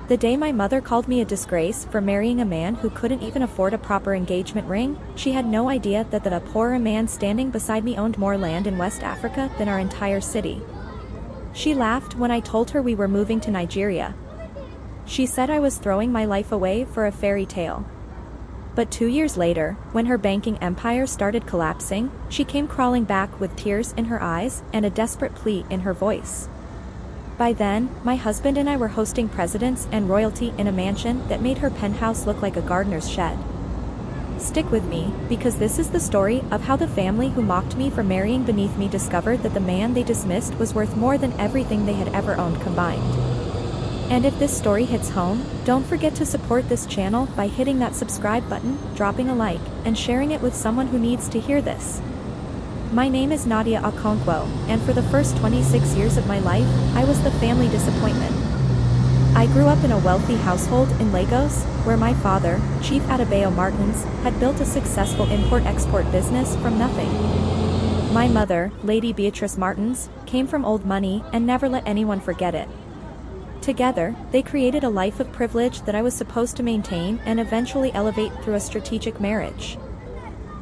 The day my mother called me a disgrace for marrying a man who couldn't even afford a proper engagement ring, she had no idea that the poorer man standing beside me owned more land in West Africa than our entire city. She laughed when I told her we were moving to Nigeria. She said I was throwing my life away for a fairy tale. But 2 years later, when her banking empire started collapsing, she came crawling back with tears in her eyes and a desperate plea in her voice. By then, my husband and I were hosting presidents and royalty in a mansion that made her penthouse look like a gardener's shed. Stick with me, because this is the story of how the family who mocked me for marrying beneath me discovered that the man they dismissed was worth more than everything they had ever owned combined. And if this story hits home, don't forget to support this channel by hitting that subscribe button, dropping a like, and sharing it with someone who needs to hear this. My name is Nadia Okonkwo, and for the first 26 years of my life, I was the family disappointment. I grew up in a wealthy household in Lagos, where my father, Chief Adebayo Martins, had built a successful import-export business from nothing. My mother, Lady Beatrice Martins, came from old money and never let anyone forget it. Together, they created a life of privilege that I was supposed to maintain and eventually elevate through a strategic marriage.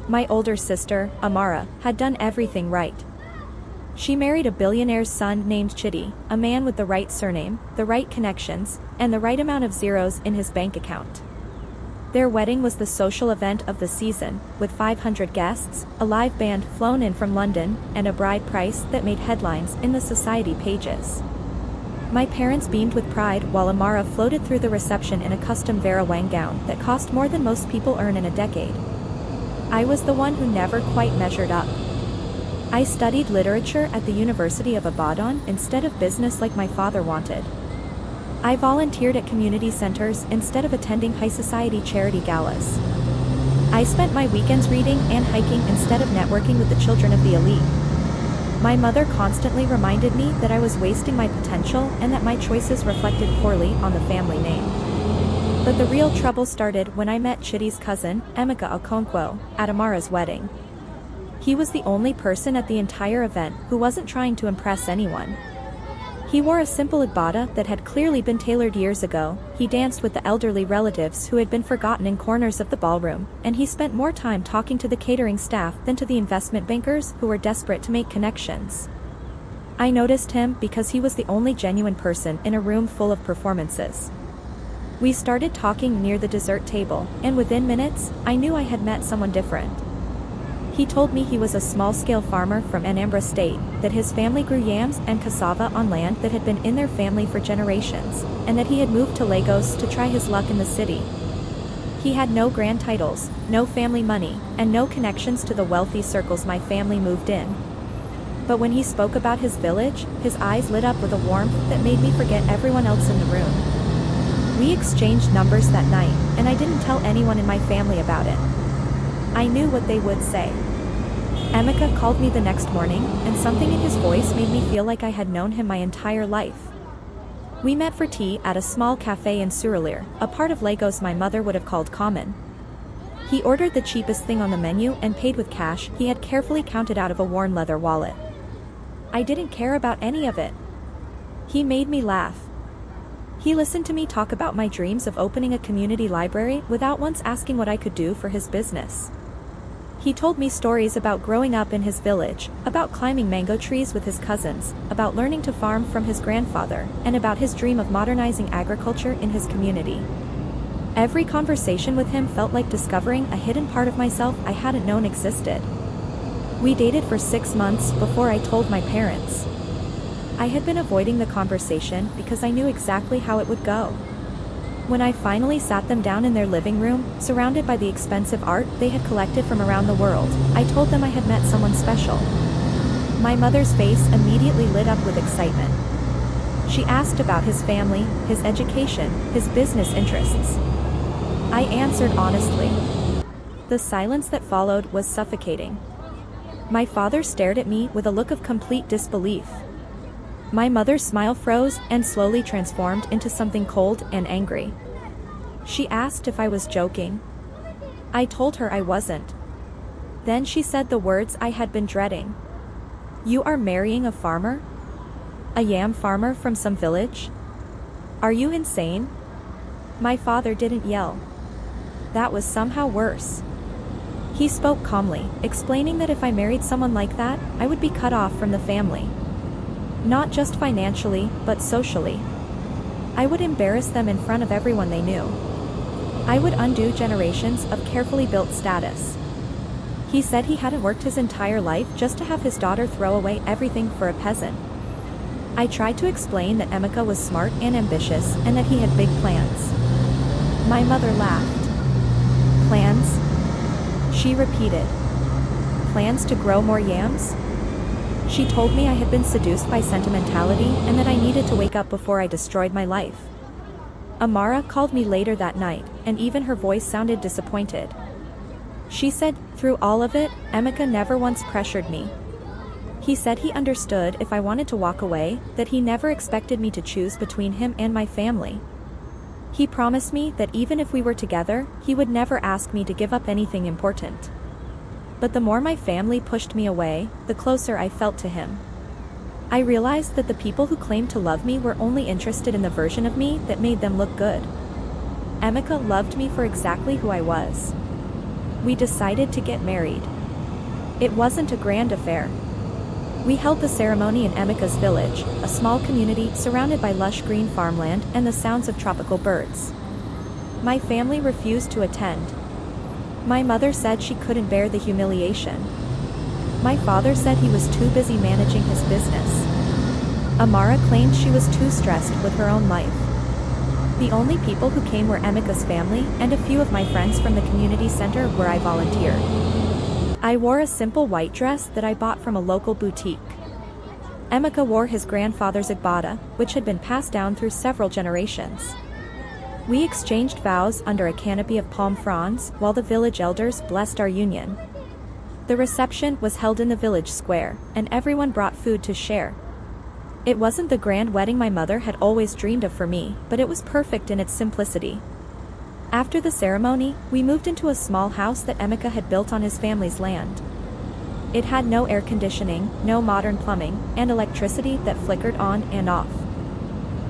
My older sister, Amara, had done everything right. She married a billionaire's son named Chidi, a man with the right surname, the right connections, and the right amount of zeros in his bank account. Their wedding was the social event of the season, with 500 guests, a live band flown in from London, and a bride price that made headlines in the society pages. My parents beamed with pride while Amara floated through the reception in a custom Vera Wang gown that cost more than most people earn in a decade. I was the one who never quite measured up. I studied literature at the University of Ibadan instead of business like my father wanted. I volunteered at community centers instead of attending high society charity galas. I spent my weekends reading and hiking instead of networking with the children of the elite. My mother constantly reminded me that I was wasting my potential and that my choices reflected poorly on the family name. But the real trouble started when I met Chidi's cousin, Emeka Okonkwo, at Amara's wedding. He was the only person at the entire event who wasn't trying to impress anyone. He wore a simple agbada that had clearly been tailored years ago, he danced with the elderly relatives who had been forgotten in corners of the ballroom, and he spent more time talking to the catering staff than to the investment bankers who were desperate to make connections. I noticed him because he was the only genuine person in a room full of performances. We started talking near the dessert table, and within minutes, I knew I had met someone different. He told me he was a small-scale farmer from Anambra State, that his family grew yams and cassava on land that had been in their family for generations, and that he had moved to Lagos to try his luck in the city. He had no grand titles, no family money, and no connections to the wealthy circles my family moved in. But when he spoke about his village, his eyes lit up with a warmth that made me forget everyone else in the room. We exchanged numbers that night, and I didn't tell anyone in my family about it. I knew what they would say. Emeka called me the next morning, and something in his voice made me feel like I had known him my entire life. We met for tea at a small cafe in Surulere, a part of Lagos my mother would have called common. He ordered the cheapest thing on the menu and paid with cash he had carefully counted out of a worn leather wallet. I didn't care about any of it. He made me laugh. He listened to me talk about my dreams of opening a community library without once asking what I could do for his business. He told me stories about growing up in his village, about climbing mango trees with his cousins, about learning to farm from his grandfather, and about his dream of modernizing agriculture in his community. Every conversation with him felt like discovering a hidden part of myself I hadn't known existed. We dated for 6 months before I told my parents. I had been avoiding the conversation because I knew exactly how it would go. When I finally sat them down in their living room, surrounded by the expensive art they had collected from around the world, I told them I had met someone special. My mother's face immediately lit up with excitement. She asked about his family, his education, his business interests. I answered honestly. The silence that followed was suffocating. My father stared at me with a look of complete disbelief. My mother's smile froze and slowly transformed into something cold and angry. She asked if I was joking. I told her I wasn't. Then she said the words I had been dreading. "You are marrying a farmer? A yam farmer from some village? Are you insane?" My father didn't yell. That was somehow worse. He spoke calmly, explaining that if I married someone like that, I would be cut off from the family. Not just financially, but socially. I would embarrass them in front of everyone they knew. I would undo generations of carefully built status. He said he hadn't worked his entire life just to have his daughter throw away everything for a peasant. I tried to explain that Emeka was smart and ambitious and that he had big plans. My mother laughed. Plans? She repeated. Plans to grow more yams? She told me I had been seduced by sentimentality and that I needed to wake up before I destroyed my life. Amara called me later that night, and even her voice sounded disappointed. She said, through all of it, Emeka never once pressured me. He said he understood if I wanted to walk away, that he never expected me to choose between him and my family. He promised me that even if we were together, he would never ask me to give up anything important. But the more my family pushed me away, the closer I felt to him. I realized that the people who claimed to love me were only interested in the version of me that made them look good. Emeka loved me for exactly who I was. We decided to get married. It wasn't a grand affair. We held the ceremony in Emeka's village, a small community surrounded by lush green farmland and the sounds of tropical birds. My family refused to attend. My mother said she couldn't bear the humiliation. My father said he was too busy managing his business. Amara claimed she was too stressed with her own life. The only people who came were Emeka's family and a few of my friends from the community center where I volunteered. I wore a simple white dress that I bought from a local boutique. Emeka wore his grandfather's agbada, which had been passed down through several generations. We exchanged vows under a canopy of palm fronds while the village elders blessed our union. The reception was held in the village square, and everyone brought food to share. It wasn't the grand wedding my mother had always dreamed of for me, but it was perfect in its simplicity. After the ceremony, we moved into a small house that Emeka had built on his family's land. It had no air conditioning, no modern plumbing, and electricity that flickered on and off.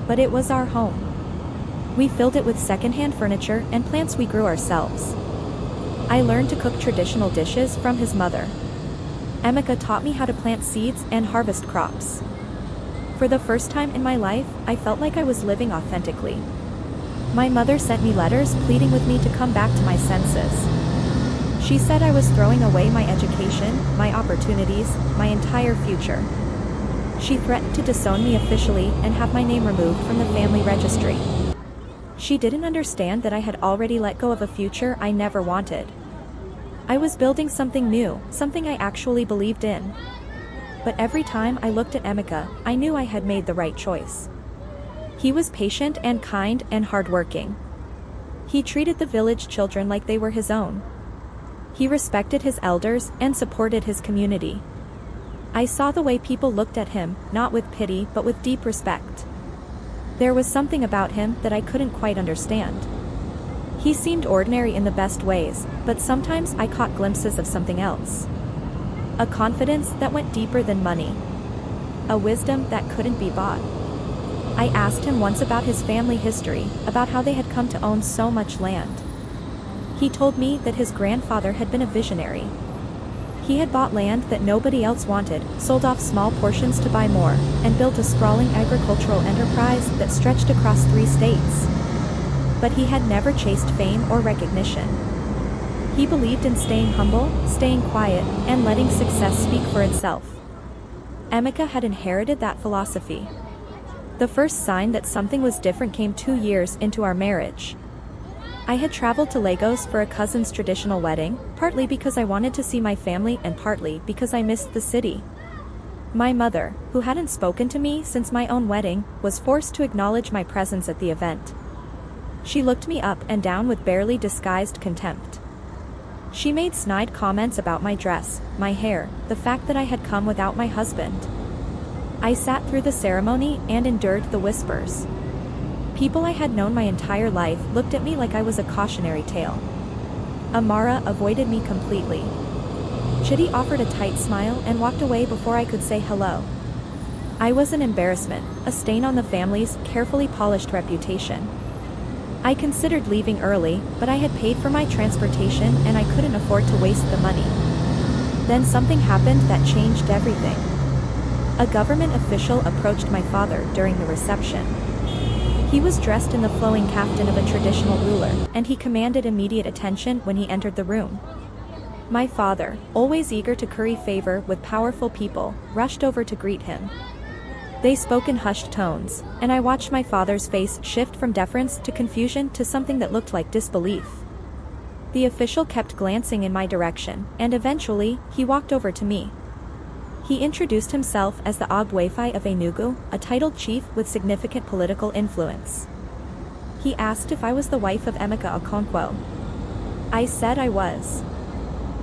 But it was our home. We filled it with secondhand furniture and plants we grew ourselves. I learned to cook traditional dishes from his mother. Emeka taught me how to plant seeds and harvest crops. For the first time in my life, I felt like I was living authentically. My mother sent me letters pleading with me to come back to my senses. She said I was throwing away my education, my opportunities, my entire future. She threatened to disown me officially and have my name removed from the family registry. She didn't understand that I had already let go of a future I never wanted. I was building something new, something I actually believed in. But every time I looked at Emeka, I knew I had made the right choice. He was patient and kind and hardworking. He treated the village children like they were his own. He respected his elders and supported his community. I saw the way people looked at him, not with pity but with deep respect. There was something about him that I couldn't quite understand. He seemed ordinary in the best ways, but sometimes I caught glimpses of something else. A confidence that went deeper than money. A wisdom that couldn't be bought. I asked him once about his family history, about how they had come to own so much land. He told me that his grandfather had been a visionary. He had bought land that nobody else wanted, sold off small portions to buy more, and built a sprawling agricultural enterprise that stretched across 3 states. But he had never chased fame or recognition. He believed in staying humble, staying quiet, and letting success speak for itself. Emeka had inherited that philosophy. The first sign that something was different came 2 years into our marriage. I had traveled to Lagos for a cousin's traditional wedding, partly because I wanted to see my family and partly because I missed the city. My mother, who hadn't spoken to me since my own wedding, was forced to acknowledge my presence at the event. She looked me up and down with barely disguised contempt. She made snide comments about my dress, my hair, the fact that I had come without my husband. I sat through the ceremony and endured the whispers. People I had known my entire life looked at me like I was a cautionary tale. Amara avoided me completely. Chidi offered a tight smile and walked away before I could say hello. I was an embarrassment, a stain on the family's carefully polished reputation. I considered leaving early, but I had paid for my transportation and I couldn't afford to waste the money. Then something happened that changed everything. A government official approached my father during the reception. He was dressed in the flowing kaftan of a traditional ruler, and he commanded immediate attention when he entered the room. My father, always eager to curry favor with powerful people, rushed over to greet him. They spoke in hushed tones, and I watched my father's face shift from deference to confusion to something that looked like disbelief. The official kept glancing in my direction, and eventually, he walked over to me. He introduced himself as the Ogbuefi of Enugu, a titled chief with significant political influence. He asked if I was the wife of Emeka Okonkwo. I said I was.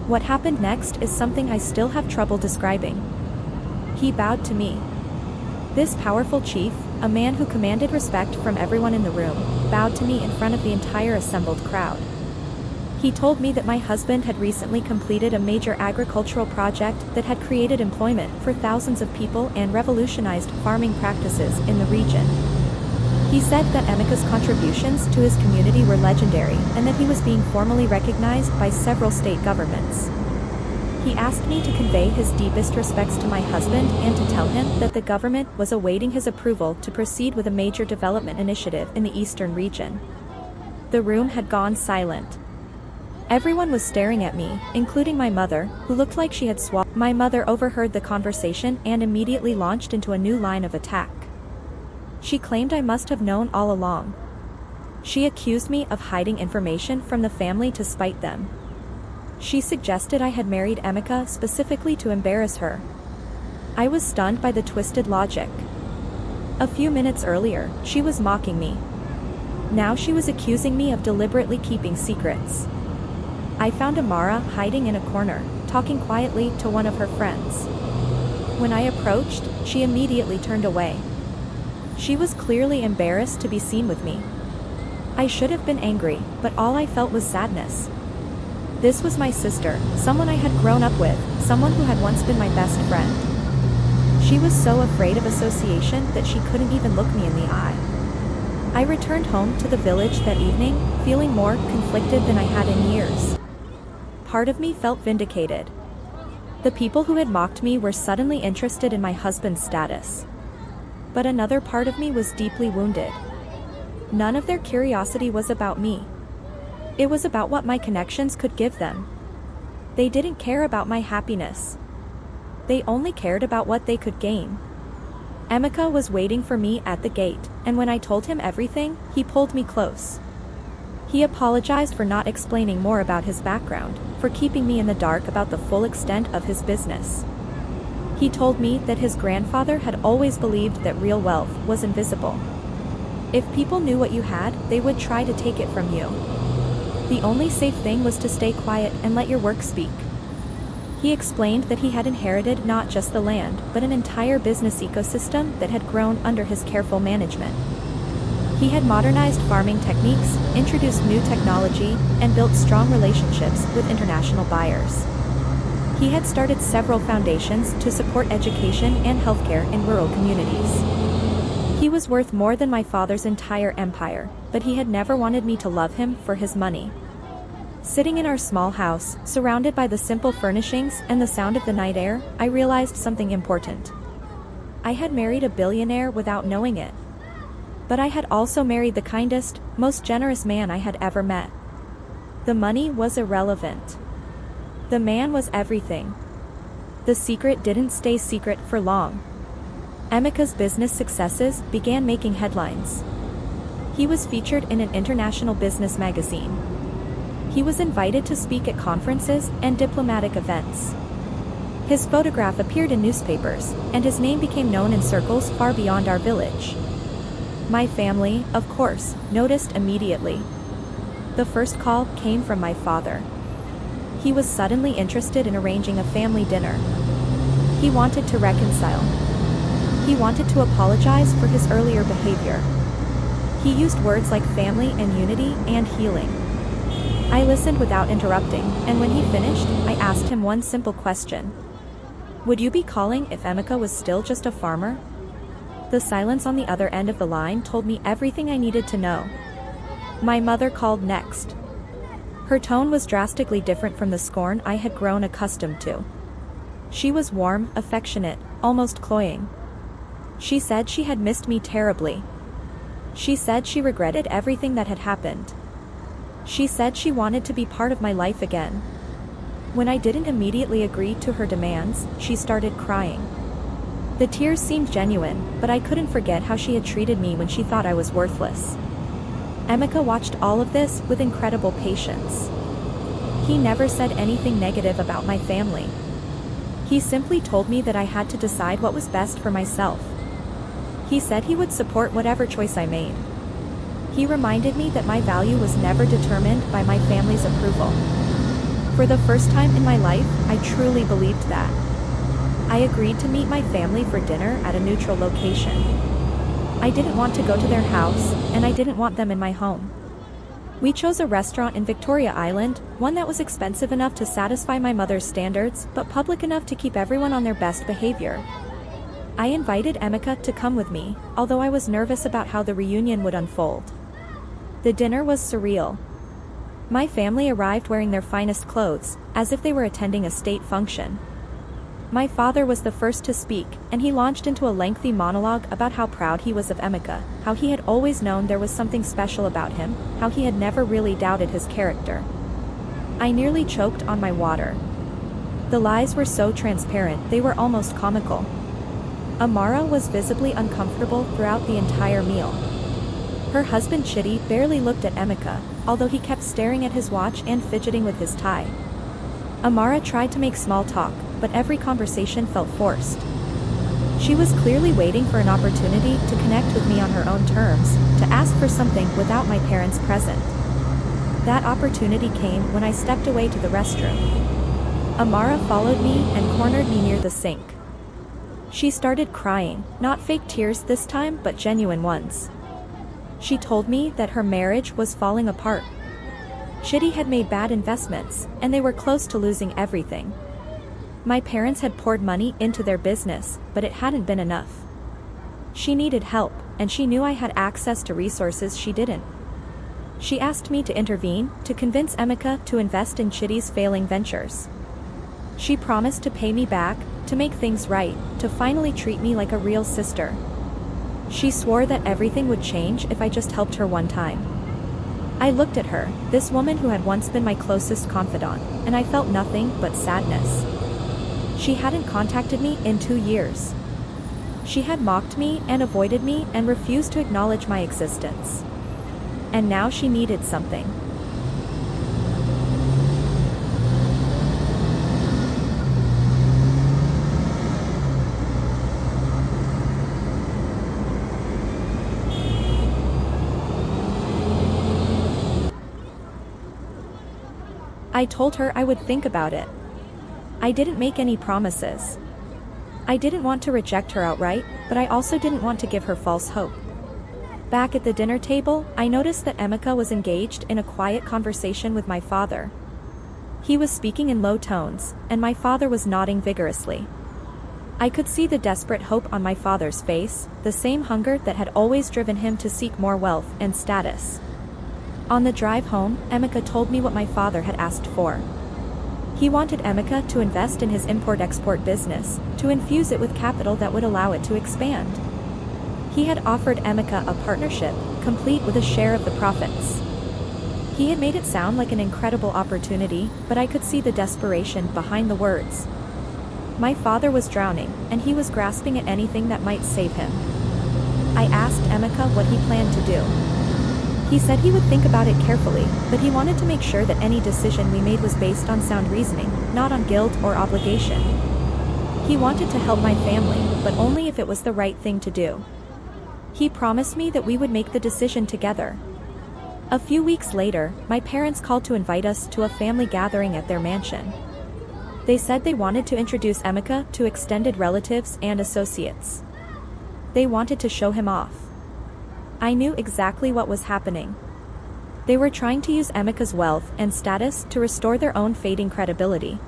What happened next is something I still have trouble describing. He bowed to me. This powerful chief, a man who commanded respect from everyone in the room, bowed to me in front of the entire assembled crowd. He told me that my husband had recently completed a major agricultural project that had created employment for thousands of people and revolutionized farming practices in the region. He said that Emeka's contributions to his community were legendary and that he was being formally recognized by several state governments. He asked me to convey his deepest respects to my husband and to tell him that the government was awaiting his approval to proceed with a major development initiative in the eastern region. The room had gone silent. Everyone was staring at me, including my mother, who looked like she had swallowed. My mother overheard the conversation and immediately launched into a new line of attack. She claimed I must have known all along. She accused me of hiding information from the family to spite them. She suggested I had married Emeka specifically to embarrass her. I was stunned by the twisted logic. A few minutes earlier, she was mocking me. Now she was accusing me of deliberately keeping secrets. I found Amara hiding in a corner, talking quietly to one of her friends. When I approached, she immediately turned away. She was clearly embarrassed to be seen with me. I should have been angry, but all I felt was sadness. This was my sister, someone I had grown up with, someone who had once been my best friend. She was so afraid of association that she couldn't even look me in the eye. I returned home to the village that evening, feeling more conflicted than I had in years. Part of me felt vindicated. The people who had mocked me were suddenly interested in my husband's status. But another part of me was deeply wounded. None of their curiosity was about me. It was about what my connections could give them. They didn't care about my happiness. They only cared about what they could gain. Emeka was waiting for me at the gate, and when I told him everything, he pulled me close. He apologized for not explaining more about his background, for keeping me in the dark about the full extent of his business. He told me that his grandfather had always believed that real wealth was invisible. If people knew what you had, they would try to take it from you. The only safe thing was to stay quiet and let your work speak. He explained that he had inherited not just the land, but an entire business ecosystem that had grown under his careful management. He had modernized farming techniques, introduced new technology, and built strong relationships with international buyers. He had started several foundations to support education and healthcare in rural communities. He was worth more than my father's entire empire, but he had never wanted me to love him for his money. Sitting in our small house, surrounded by the simple furnishings and the sound of the night air, I realized something important. I had married a billionaire without knowing it. But I had also married the kindest, most generous man I had ever met. The money was irrelevant. The man was everything. The secret didn't stay secret for long. Emeka's business successes began making headlines. He was featured in an international business magazine. He was invited to speak at conferences and diplomatic events. His photograph appeared in newspapers, and his name became known in circles far beyond our village. My family, of course, noticed immediately. The first call came from my father. He was suddenly interested in arranging a family dinner. He wanted to reconcile. He wanted to apologize for his earlier behavior. He used words like family and unity and healing. I listened without interrupting, and when he finished, I asked him one simple question. Would you be calling if Emeka was still just a farmer? The silence on the other end of the line told me everything I needed to know. My mother called next. Her tone was drastically different from the scorn I had grown accustomed to. She was warm, affectionate, almost cloying. She said she had missed me terribly. She said she regretted everything that had happened. She said she wanted to be part of my life again. When I didn't immediately agree to her demands, she started crying. The tears seemed genuine, but I couldn't forget how she had treated me when she thought I was worthless. Emeka watched all of this with incredible patience. He never said anything negative about my family. He simply told me that I had to decide what was best for myself. He said he would support whatever choice I made. He reminded me that my value was never determined by my family's approval. For the first time in my life, I truly believed that. I agreed to meet my family for dinner at a neutral location. I didn't want to go to their house, and I didn't want them in my home. We chose a restaurant in Victoria Island, one that was expensive enough to satisfy my mother's standards, but public enough to keep everyone on their best behavior. I invited Emeka to come with me, although I was nervous about how the reunion would unfold. The dinner was surreal. My family arrived wearing their finest clothes, as if they were attending a state function. My father was the first to speak, and he launched into a lengthy monologue about how proud he was of Emeka, how he had always known there was something special about him, how he had never really doubted his character. I nearly choked on my water. The lies were so transparent they were almost comical. Amara was visibly uncomfortable throughout the entire meal. Her husband Chidi barely looked at Emeka, although he kept staring at his watch and fidgeting with his tie. Amara tried to make small talk, but every conversation felt forced. She was clearly waiting for an opportunity to connect with me on her own terms, to ask for something without my parents present. That opportunity came when I stepped away to the restroom. Amara followed me and cornered me near the sink. She started crying, not fake tears this time but genuine ones. She told me that her marriage was falling apart. Chidi had made bad investments, and they were close to losing everything. My parents had poured money into their business, but it hadn't been enough. She needed help, and she knew I had access to resources she didn't. She asked me to intervene, to convince Emeka to invest in Chidi's failing ventures. She promised to pay me back, to make things right, to finally treat me like a real sister. She swore that everything would change if I just helped her one time. I looked at her, this woman who had once been my closest confidant, and I felt nothing but sadness. She hadn't contacted me in 2 years. She had mocked me and avoided me and refused to acknowledge my existence. And now she needed something. I told her I would think about it. I didn't make any promises. I didn't want to reject her outright, but I also didn't want to give her false hope. Back at the dinner table, I noticed that Emeka was engaged in a quiet conversation with my father. He was speaking in low tones, and my father was nodding vigorously. I could see the desperate hope on my father's face, the same hunger that had always driven him to seek more wealth and status. On the drive home, Emeka told me what my father had asked for. He wanted Emeka to invest in his import-export business, to infuse it with capital that would allow it to expand. He had offered Emeka a partnership, complete with a share of the profits. He had made it sound like an incredible opportunity, but I could see the desperation behind the words. My father was drowning, and he was grasping at anything that might save him. I asked Emeka what he planned to do. He said he would think about it carefully, but he wanted to make sure that any decision we made was based on sound reasoning, not on guilt or obligation. He wanted to help my family, but only if it was the right thing to do. He promised me that we would make the decision together. A few weeks later, my parents called to invite us to a family gathering at their mansion. They said they wanted to introduce Emeka to extended relatives and associates. They wanted to show him off. I knew exactly what was happening. They were trying to use Emeka's wealth and status to restore their own fading credibility.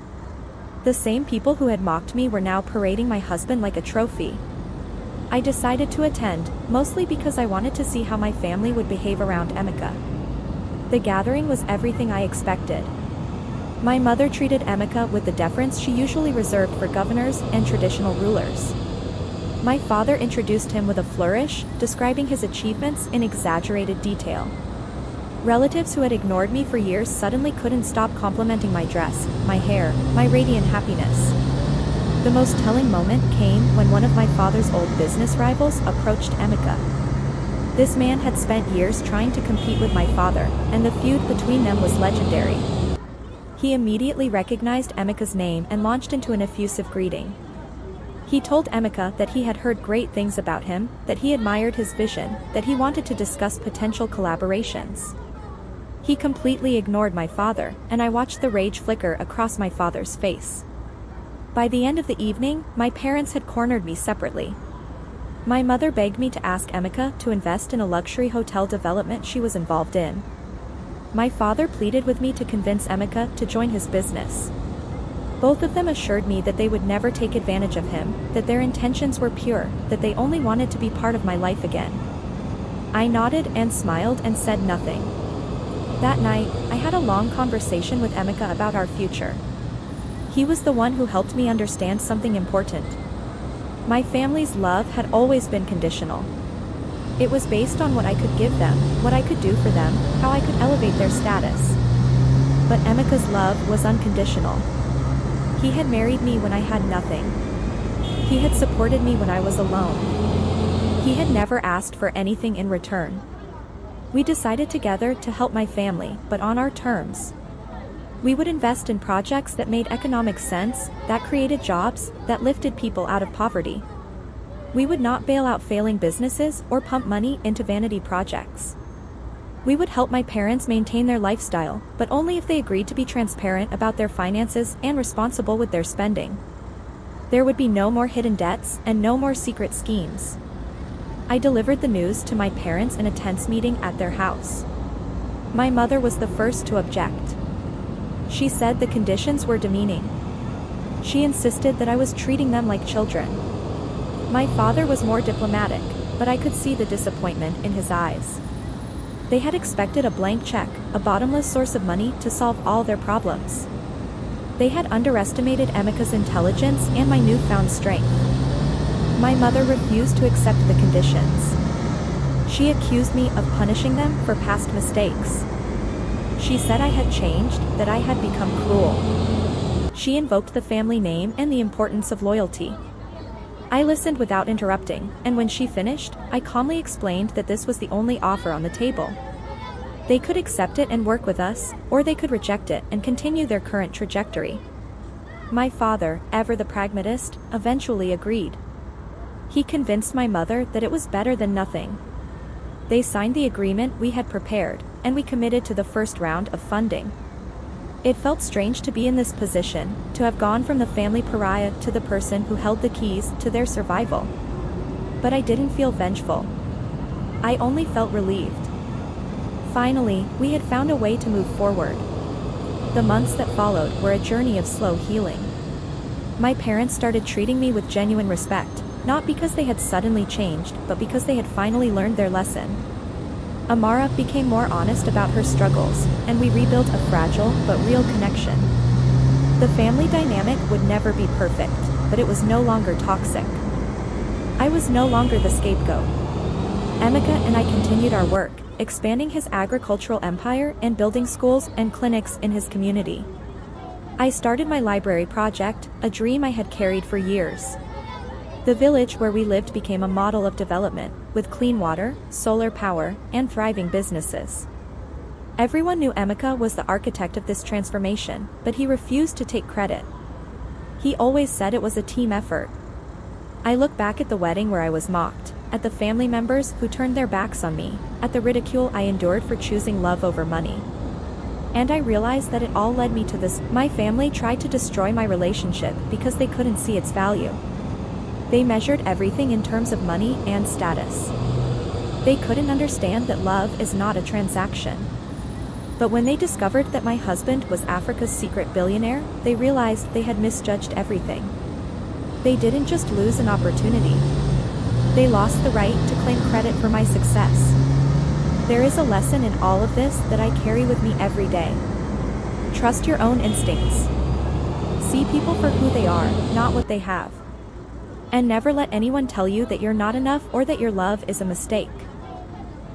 The same people who had mocked me were now parading my husband like a trophy. I decided to attend, mostly because I wanted to see how my family would behave around Emeka. The gathering was everything I expected. My mother treated Emeka with the deference she usually reserved for governors and traditional rulers. My father introduced him with a flourish, describing his achievements in exaggerated detail. Relatives who had ignored me for years suddenly couldn't stop complimenting my dress, my hair, my radiant happiness. The most telling moment came when one of my father's old business rivals approached Emeka. This man had spent years trying to compete with my father, and the feud between them was legendary. He immediately recognized Emeka's name and launched into an effusive greeting. He told Emeka that he had heard great things about him, that he admired his vision, that he wanted to discuss potential collaborations. He completely ignored my father, and I watched the rage flicker across my father's face. By the end of the evening, my parents had cornered me separately. My mother begged me to ask Emeka to invest in a luxury hotel development she was involved in. My father pleaded with me to convince Emeka to join his business. Both of them assured me that they would never take advantage of him, that their intentions were pure, that they only wanted to be part of my life again. I nodded and smiled and said nothing. That night, I had a long conversation with Emeka about our future. He was the one who helped me understand something important. My family's love had always been conditional. It was based on what I could give them, what I could do for them, how I could elevate their status. But Emeka's love was unconditional. He had married me when I had nothing. He had supported me when I was alone. He had never asked for anything in return. We decided together to help my family, but on our terms. We would invest in projects that made economic sense, that created jobs, that lifted people out of poverty. We would not bail out failing businesses or pump money into vanity projects. We would help my parents maintain their lifestyle, but only if they agreed to be transparent about their finances and responsible with their spending. There would be no more hidden debts and no more secret schemes. I delivered the news to my parents in a tense meeting at their house. My mother was the first to object. She said the conditions were demeaning. She insisted that I was treating them like children. My father was more diplomatic, but I could see the disappointment in his eyes. They had expected a blank check, a bottomless source of money to solve all their problems. They had underestimated Emeka's intelligence and my newfound strength. My mother refused to accept the conditions. She accused me of punishing them for past mistakes. She said I had changed, that I had become cruel. She invoked the family name and the importance of loyalty. I listened without interrupting, and when she finished, I calmly explained that this was the only offer on the table. They could accept it and work with us, or they could reject it and continue their current trajectory. My father, ever the pragmatist, eventually agreed. He convinced my mother that it was better than nothing. They signed the agreement we had prepared, and we committed to the first round of funding. It felt strange to be in this position, to have gone from the family pariah to the person who held the keys to their survival. But I didn't feel vengeful. I only felt relieved. Finally, we had found a way to move forward. The months that followed were a journey of slow healing. My parents started treating me with genuine respect, not because they had suddenly changed, but because they had finally learned their lesson. Amara became more honest about her struggles, and we rebuilt a fragile but real connection. The family dynamic would never be perfect, but it was no longer toxic. I was no longer the scapegoat. Emeka and I continued our work, expanding his agricultural empire and building schools and clinics in his community. I started my library project, a dream I had carried for years. The village where we lived became a model of development, with clean water, solar power, and thriving businesses. Everyone knew Emeka was the architect of this transformation, but he refused to take credit. He always said it was a team effort. I look back at the wedding where I was mocked, at the family members who turned their backs on me, at the ridicule I endured for choosing love over money. And I realized that it all led me to this. My family tried to destroy my relationship because they couldn't see its value. They measured everything in terms of money and status. They couldn't understand that love is not a transaction. But when they discovered that my husband was Africa's secret billionaire, they realized they had misjudged everything. They didn't just lose an opportunity. They lost the right to claim credit for my success. There is a lesson in all of this that I carry with me every day. Trust your own instincts. See people for who they are, not what they have. And never let anyone tell you that you're not enough or that your love is a mistake.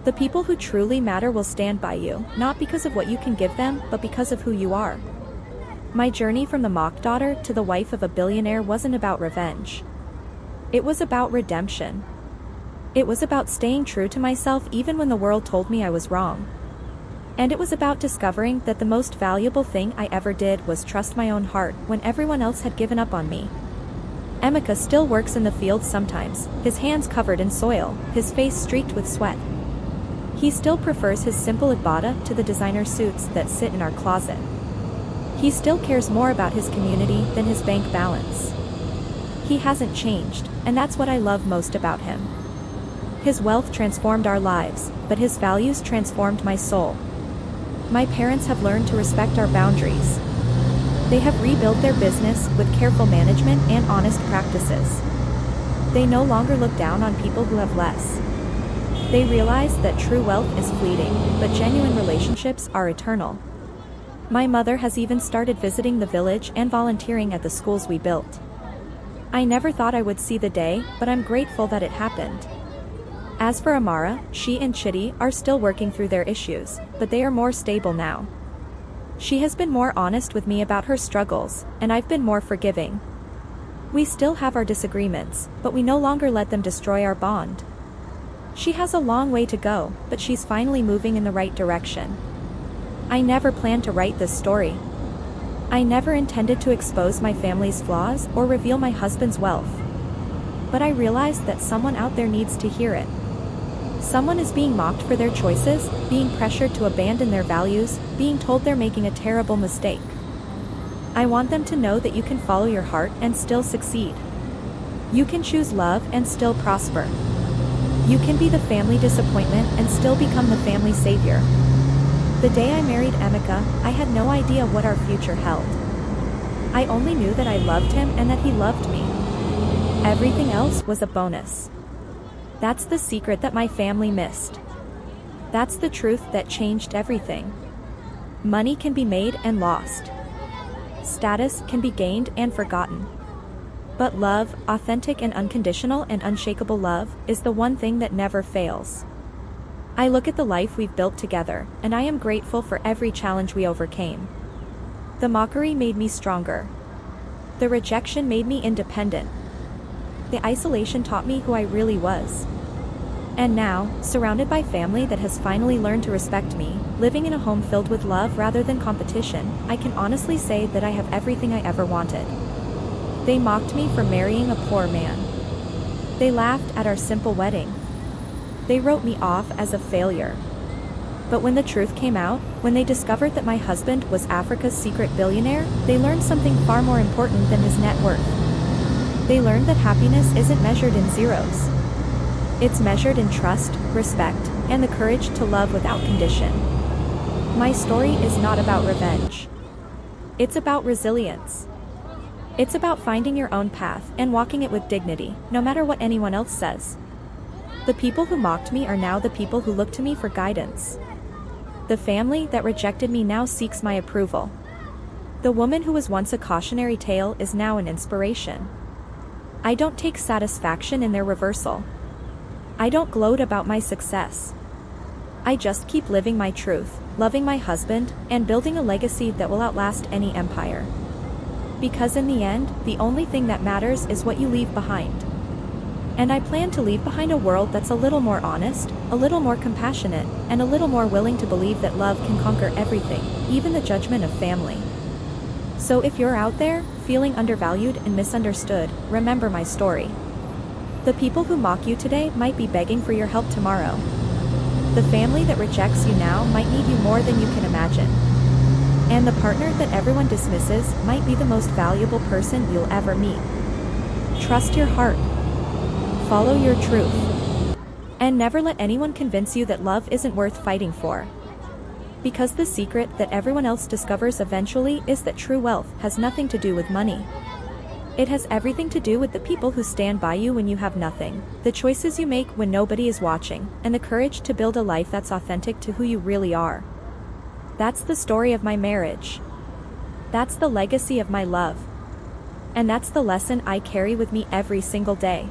The people who truly matter will stand by you, not because of what you can give them, but because of who you are. My journey from the mock daughter to the wife of a billionaire wasn't about revenge. It was about redemption. It was about staying true to myself even when the world told me I was wrong. And it was about discovering that the most valuable thing I ever did was trust my own heart when everyone else had given up on me. Emeka still works in the fields sometimes, his hands covered in soil, his face streaked with sweat. He still prefers his simple Igbada to the designer suits that sit in our closet. He still cares more about his community than his bank balance. He hasn't changed, and that's what I love most about him. His wealth transformed our lives, but his values transformed my soul. My parents have learned to respect our boundaries. They have rebuilt their business with careful management and honest practices. They no longer look down on people who have less. They realize that true wealth is fleeting, but genuine relationships are eternal. My mother has even started visiting the village and volunteering at the schools we built. I never thought I would see the day, but I'm grateful that it happened. As for Amara, she and Chitty are still working through their issues, but they are more stable now. She has been more honest with me about her struggles, and I've been more forgiving. We still have our disagreements, but we no longer let them destroy our bond. She has a long way to go, but she's finally moving in the right direction. I never planned to write this story. I never intended to expose my family's flaws or reveal my husband's wealth. But I realized that someone out there needs to hear it. Someone is being mocked for their choices, being pressured to abandon their values, being told they're making a terrible mistake. I want them to know that you can follow your heart and still succeed. You can choose love and still prosper. You can be the family disappointment and still become the family savior. The day I married Emeka, I had no idea what our future held. I only knew that I loved him and that he loved me. Everything else was a bonus. That's the secret that my family missed. That's the truth that changed everything. Money can be made and lost. Status can be gained and forgotten. But love, authentic and unconditional and unshakable love, is the one thing that never fails. I look at the life we've built together, and I am grateful for every challenge we overcame. The mockery made me stronger. The rejection made me independent. The isolation taught me who I really was. And now, surrounded by family that has finally learned to respect me, living in a home filled with love rather than competition, I can honestly say that I have everything I ever wanted. They mocked me for marrying a poor man. They laughed at our simple wedding. They wrote me off as a failure. But when the truth came out, when they discovered that my husband was Africa's secret billionaire, they learned something far more important than his net worth. They learned that happiness isn't measured in zeros. It's measured in trust, respect, and the courage to love without condition. My story is not about revenge. It's about resilience. It's about finding your own path and walking it with dignity, no matter what anyone else says. The people who mocked me are now the people who look to me for guidance. The family that rejected me now seeks my approval. The woman who was once a cautionary tale is now an inspiration. I don't take satisfaction in their reversal. I don't gloat about my success. I just keep living my truth, loving my husband, and building a legacy that will outlast any empire. Because in the end, the only thing that matters is what you leave behind. And I plan to leave behind a world that's a little more honest, a little more compassionate, and a little more willing to believe that love can conquer everything, even the judgment of family. So if you're out there, feeling undervalued and misunderstood, remember my story. The people who mock you today might be begging for your help tomorrow. The family that rejects you now might need you more than you can imagine. And the partner that everyone dismisses might be the most valuable person you'll ever meet. Trust your heart. Follow your truth. And never let anyone convince you that love isn't worth fighting for. Because the secret that everyone else discovers eventually is that true wealth has nothing to do with money. It has everything to do with the people who stand by you when you have nothing, the choices you make when nobody is watching, and the courage to build a life that's authentic to who you really are. That's the story of my marriage. That's the legacy of my love. And that's the lesson I carry with me every single day.